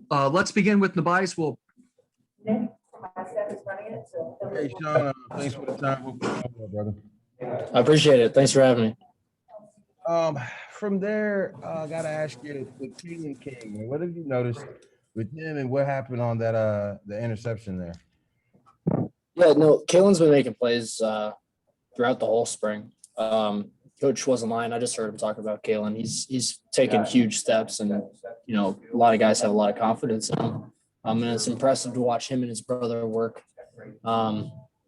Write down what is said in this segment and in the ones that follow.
Let's begin with Nabias. We'll Hey, Sean, thanks for the time, brother. I appreciate it. Thanks for having me. From there, I gotta ask you, with Keelan King, what have you noticed with him, and what happened on that the interception there? Yeah, no, Kalen's been making plays throughout the whole spring. Coach wasn't lying. I just heard him talk about Kalen. He's taken huge steps, and you know, a lot of guys have a lot of confidence in him. And it's impressive to watch him and his brother work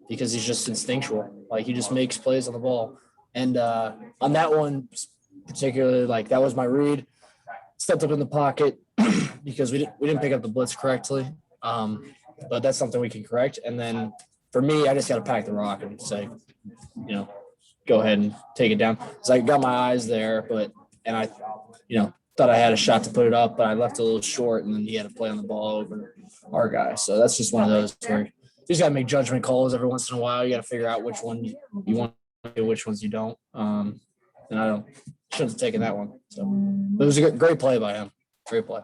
because he's just instinctual. Like, he just makes plays on the ball. And on that one, particularly, like, that was my read. Stepped up in the pocket because we didn't pick up the blitz correctly. But that's something we can correct. And then for me, I just got to pack the rock and say, you know, go ahead and take it down. So I got my eyes there, and I, you know, thought I had a shot to put it up, but I left a little short, and then he had to play on the ball over our guy. So that's just one of those where you just got to make judgment calls every once in a while. You got to figure out which one you want to do, which ones you don't. And I shouldn't have taken that one. So it was a great play by him. Great play.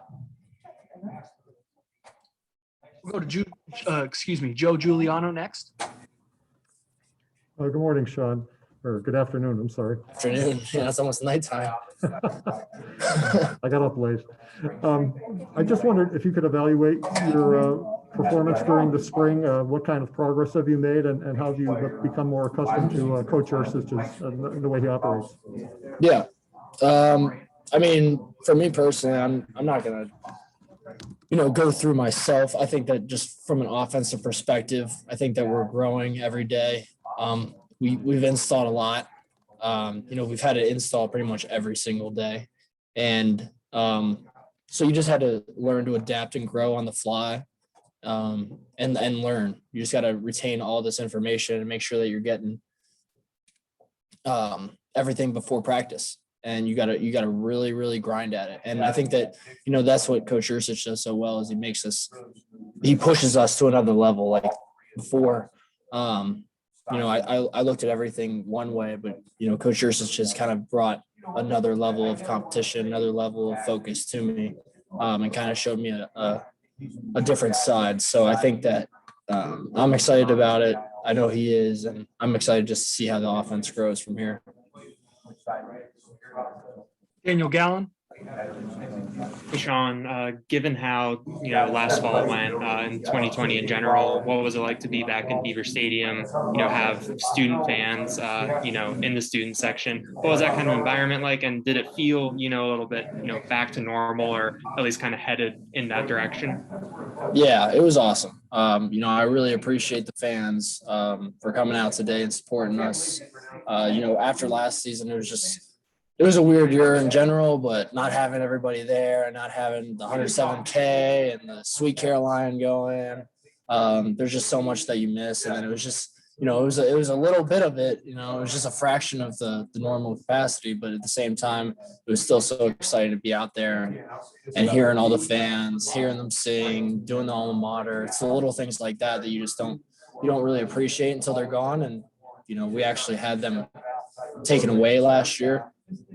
go to Joe Giuliano next. Good morning, Sean, or good afternoon. I'm sorry. Afternoon. Yeah, it's almost nighttime. I got up late. I just wondered if you could evaluate your performance during the spring. What kind of progress have you made, and how have you become more accustomed to Coach Ursich's and the way he operates? Yeah. I mean, for me personally, I'm not going to, go through myself. I think that just from an offensive perspective, I think that we're growing every day. We've installed a lot. We've had to install pretty much every single day. And so you just had to learn to adapt and grow on the fly and learn. You just got to retain all this information and make sure that you're getting everything before practice. And you gotta really, really grind at it. And I think that, that's what Coach Ursich does so well, is he pushes us to another level. Like before, I looked at everything one way, but, Coach Ursich has kind of brought another level of competition, another level of focus to me, and kind of showed me a different side. So I think that I'm excited about it. I know he is, and I'm excited just to see how the offense grows from here. Daniel Gallen. Hey, Sean, given how, last fall went in 2020 in general, what was it like to be back in Beaver Stadium, have student fans, in the student section? What was that kind of environment like? And did it feel, a little bit, back to normal, or at least kind of headed in that direction? Yeah, it was awesome. I really appreciate the fans for coming out today and supporting us. After last season, it was a weird year in general, but not having everybody there and not having the 107K and the Sweet Caroline going, there's just so much that you miss. And then it was just, it was a little bit of it, it was just a fraction of the normal capacity, but at the same time, it was still so exciting to be out there and hearing all the fans, hearing them sing, doing the alma mater. It's the little things like that you don't really appreciate until they're gone. And, we actually had them taken away last year.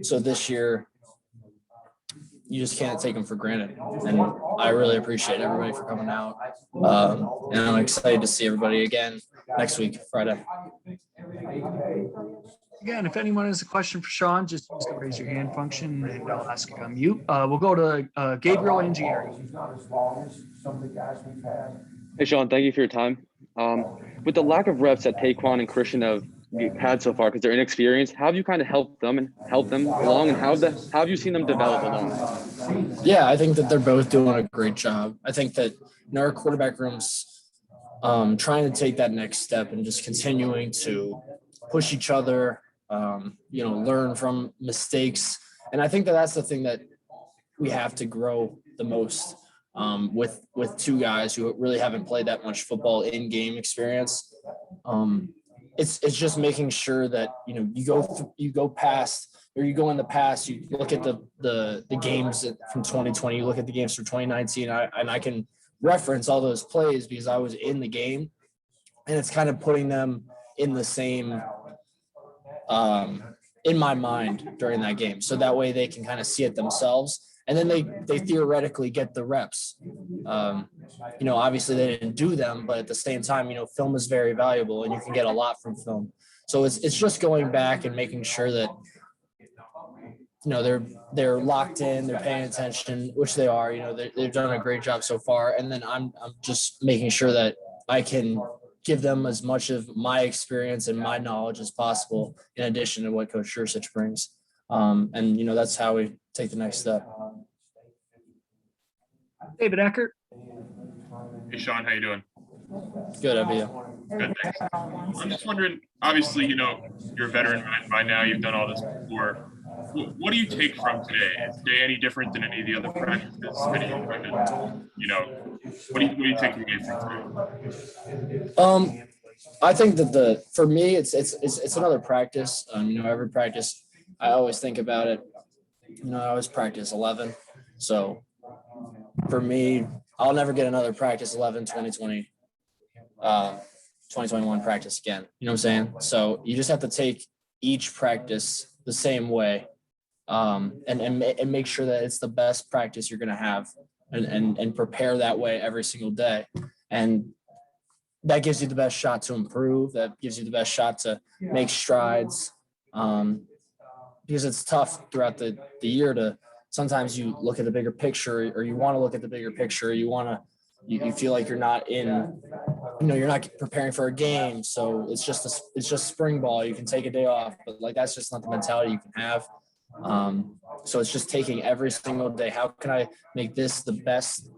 So this year, you just can't take them for granted. And I really appreciate everybody for coming out. And I'm excited to see everybody again next week, Friday. Again, if anyone has a question for Sean, just use the raise your hand function and I'll ask you on mute. We'll go to Gabriel Angieri. Hey, Sean, thank you for your time. With the lack of reps that Taekwon and Christian have had so far, because they're inexperienced, how have you kind of helped them along, and how have you seen them develop along? Yeah, I think that they're both doing a great job. I think that in our quarterback rooms, trying to take that next step and just continuing to push each other, learn from mistakes. And I think that that's the thing that we have to grow the most with two guys who really haven't played that much football in game experience. It's just making sure that, you go past, or you go in the past, you look at the games from 2020, you look at the games from 2019, and I can reference all those plays because I was in the game, and it's kind of putting them in the same, in my mind during that game. So that way they can kind of see it themselves. and then they theoretically get the reps. Obviously they didn't do them, but at the same time, film is very valuable and you can get a lot from film. So it's just going back and making sure that, they're locked in, they're paying attention, which they are, they've done a great job so far. And then I'm just making sure that I can give them as much of my experience and my knowledge as possible, in addition to what Coach Schursich brings. And that's how we take the next step. David Eckert. Hey, Sean, how you doing? Good, how are you? Good, thanks. I'm just wondering, obviously, you're a veteran by now. You've done all this before. What do you take from today? Is today any different than any of the other practices? What do you take away from today? I think that for me, it's another practice. Every practice, I always think about it. I always practice 11. So for me, I'll never get another practice 11, 2020, 2021 practice again. You know what I'm saying? So you just have to take each practice the same way, and make sure that it's the best practice you're going to have, and prepare that way every single day. And that gives you the best shot to improve. That gives you the best shot to make strides. Because it's tough throughout the year to, sometimes you look at the bigger picture, or you want to look at the bigger picture. You feel like you're not you're not preparing for a game. So it's just spring ball. You can take a day off, but that's just not the mentality you can have. So it's just taking every single day. How can I make this the best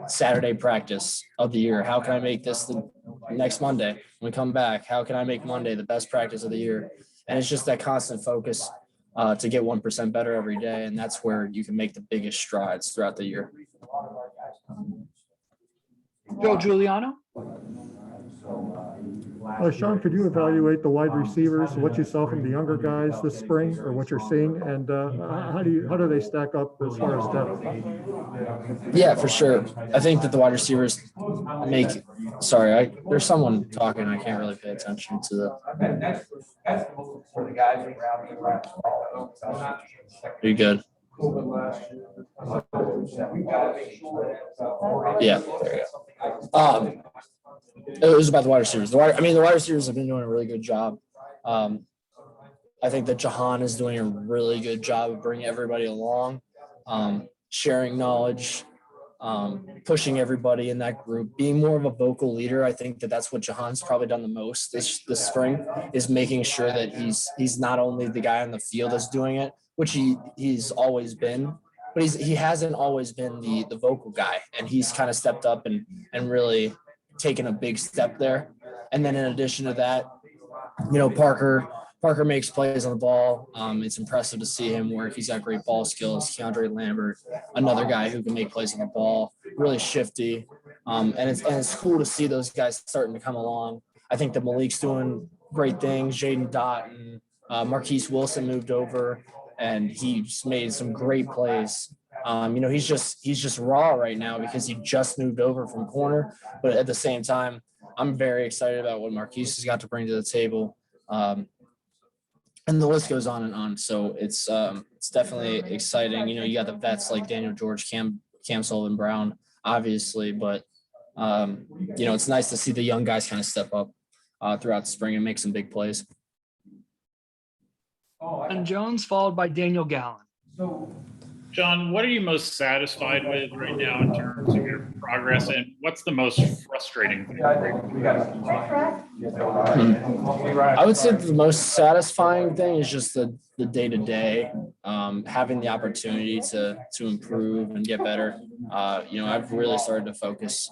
Saturday practice of the year? How can I make this the next Monday when we come back? How can I make Monday the best practice of the year? And it's just that constant focus to get 1% better every day. And that's where you can make the biggest strides throughout the year. Joe Giuliano. Sean, could you evaluate the wide receivers, what you saw from the younger guys this spring, or what you're seeing, and how do they stack up as far as depth? Yeah, for sure. I think that the wide receivers there's someone talking. I can't really pay attention to the. Are you good? Yeah, there you go. It was about the wide receivers. The wide receivers have been doing a really good job. I think that Jahan is doing a really good job of bringing everybody along, sharing knowledge, pushing everybody in that group, being more of a vocal leader. I think that that's what Jahan's probably done the most this spring, is making sure that he's not only the guy on the field that's doing it, which he's always been, but he hasn't always been the vocal guy, and he's kind of stepped up and really taken a big step there. And then in addition to that, Parker makes plays on the ball. It's impressive to see him work. He's got great ball skills. Keandre Lambert, another guy who can make plays on the ball, really shifty. And it's cool to see those guys starting to come along. I think that Malik's doing great things. Jaden Dotton, Marquise Wilson moved over, and he's made some great plays. He's just raw right now because he just moved over from corner. But at the same time, I'm very excited about what Marquise has got to bring to the table. And the list goes on and on. So it's definitely exciting. You got the vets like Daniel George, Cam Sullivan Brown, obviously, but it's nice to see the young guys kind of step up throughout the spring and make some big plays. And Jones, followed by Daniel Gallen. John, what are you most satisfied with right now in terms of your progress, and what's the most frustrating thing? I would say the most satisfying thing is just the day-to-day, having the opportunity to improve and get better. I've really started to focus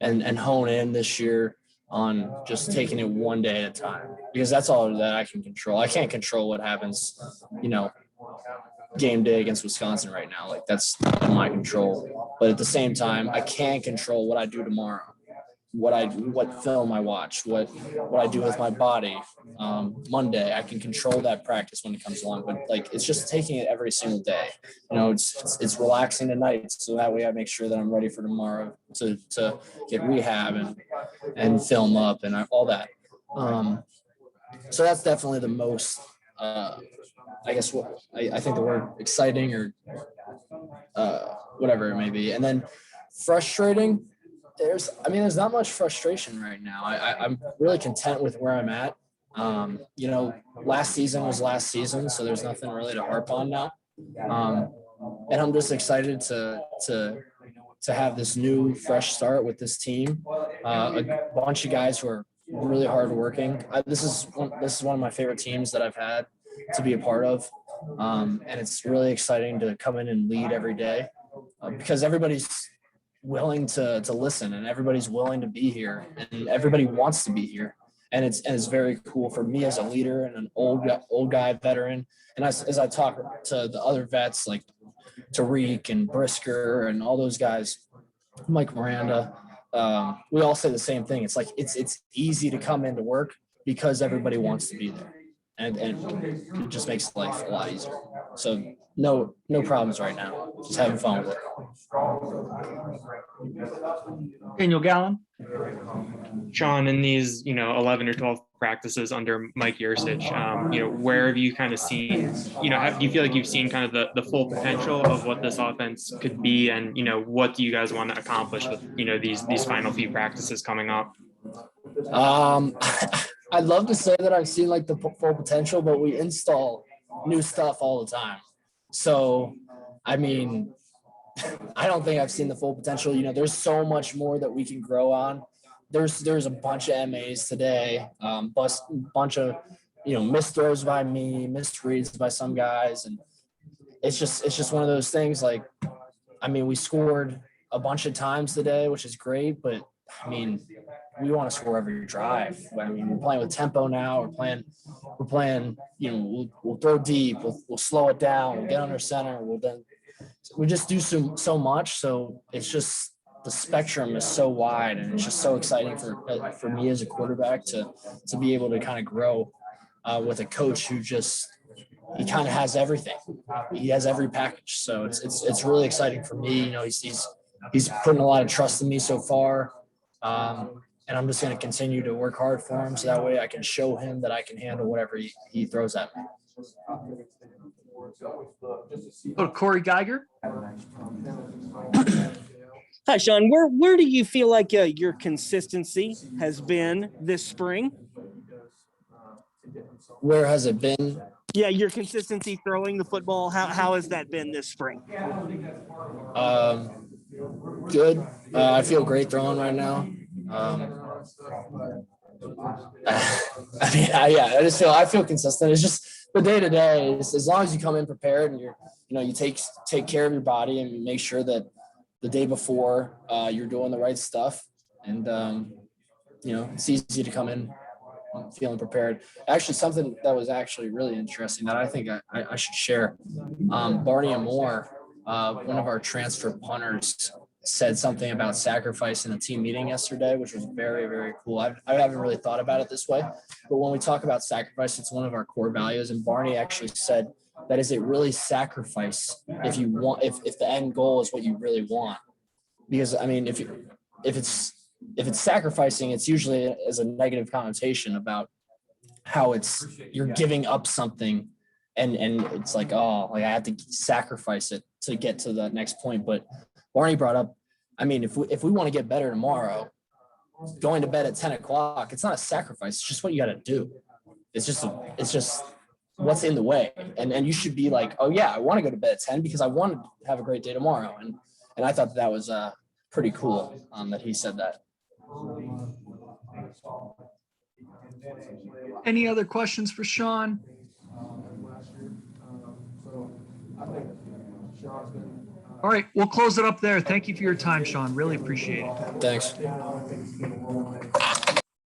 and hone in this year on just taking it one day at a time, because that's all that I can control. I can't control what happens, game day against Wisconsin right now. That's in my control. But at the same time, I can control what I do tomorrow, what film I watch, what I do with my body. Monday, I can control that practice when it comes along. But it's just taking it every single day. It's relaxing tonight, so that way I make sure that I'm ready for tomorrow to get rehab and film up and all that. So that's definitely the most. I guess what I think the word exciting or whatever it may be. And then frustrating, there's not much frustration right now. I'm really content with where I'm at. Last season was last season, so there's nothing really to harp on now. And I'm just excited to have this new fresh start with this team. A bunch of guys who are really hardworking. This is one of my favorite teams that I've had to be a part of. And it's really exciting to come in and lead every day because everybody's willing to listen and everybody's willing to be here and everybody wants to be here. And it's very cool for me as a leader and an old guy veteran. And as I talk to the other vets like Tariq and Brisker and all those guys, Mike Miranda, we all say the same thing. It's like it's easy to come into work because everybody wants to be there. And it just makes life a lot easier. So no problems right now. Just having fun with it. Daniel Gallen. Sean, in these 11 or 12 practices under Mike Yursich, where have you kind of seen, do you feel like you've seen kind of the full potential of what this offense could be, and what do you guys want to accomplish with these final few practices coming up? I'd love to say that I've seen like the full potential, but we install new stuff all the time. So, I don't think I've seen the full potential. There's so much more that we can grow on. There's a bunch of MAs today, bunch of missed throws by me, missed reads by some guys, and it's just one of those things. Like, we scored a bunch of times today, which is great, but we want to score every drive. We're playing with tempo now. We're playing. We'll throw deep. We'll slow it down. We'll get under center. We just do so much. So it's just the spectrum is so wide, and it's just so exciting for me as a quarterback to be able to kind of grow with a coach who he kind of has everything. He has every package. So it's really exciting for me. He's putting a lot of trust in me so far. And I'm just going to continue to work hard for him so that way I can show him that I can handle whatever he throws at me. Go to Corey Geiger. Hi, Sean. Where do you feel like your consistency has been this spring? Where has it been? Yeah, your consistency throwing the football. How has that been this spring? Good. I feel great throwing right now. I feel consistent. It's just the day to day. As long as you come in prepared and you take care of your body and make sure that the day before you're doing the right stuff, and it's easy to come in feeling prepared. Actually, something that was actually really interesting that I think I should share. Barney and Moore, one of our transfer punters, said something about sacrifice in a team meeting yesterday, which was very, very cool. I haven't really thought about it this way, but when we talk about sacrifice, it's one of our core values. And Barney actually said that is it really sacrifice if the end goal is what you really want? Because if it's sacrificing, it's usually as a negative connotation about how you're giving up something, and it's like, I have to sacrifice it to get to the next point. But Barney brought up, if we want to get better tomorrow, going to bed at 10 o'clock, it's not a sacrifice. It's just what you got to do. It's just what's in the way. And you should be like, oh yeah, I want to go to bed at 10 because I want to have a great day tomorrow. And I thought that was pretty cool that he said that. Any other questions for Sean? All right, we'll close it up there. Thank you for your time, Sean. Really appreciate it. Thanks.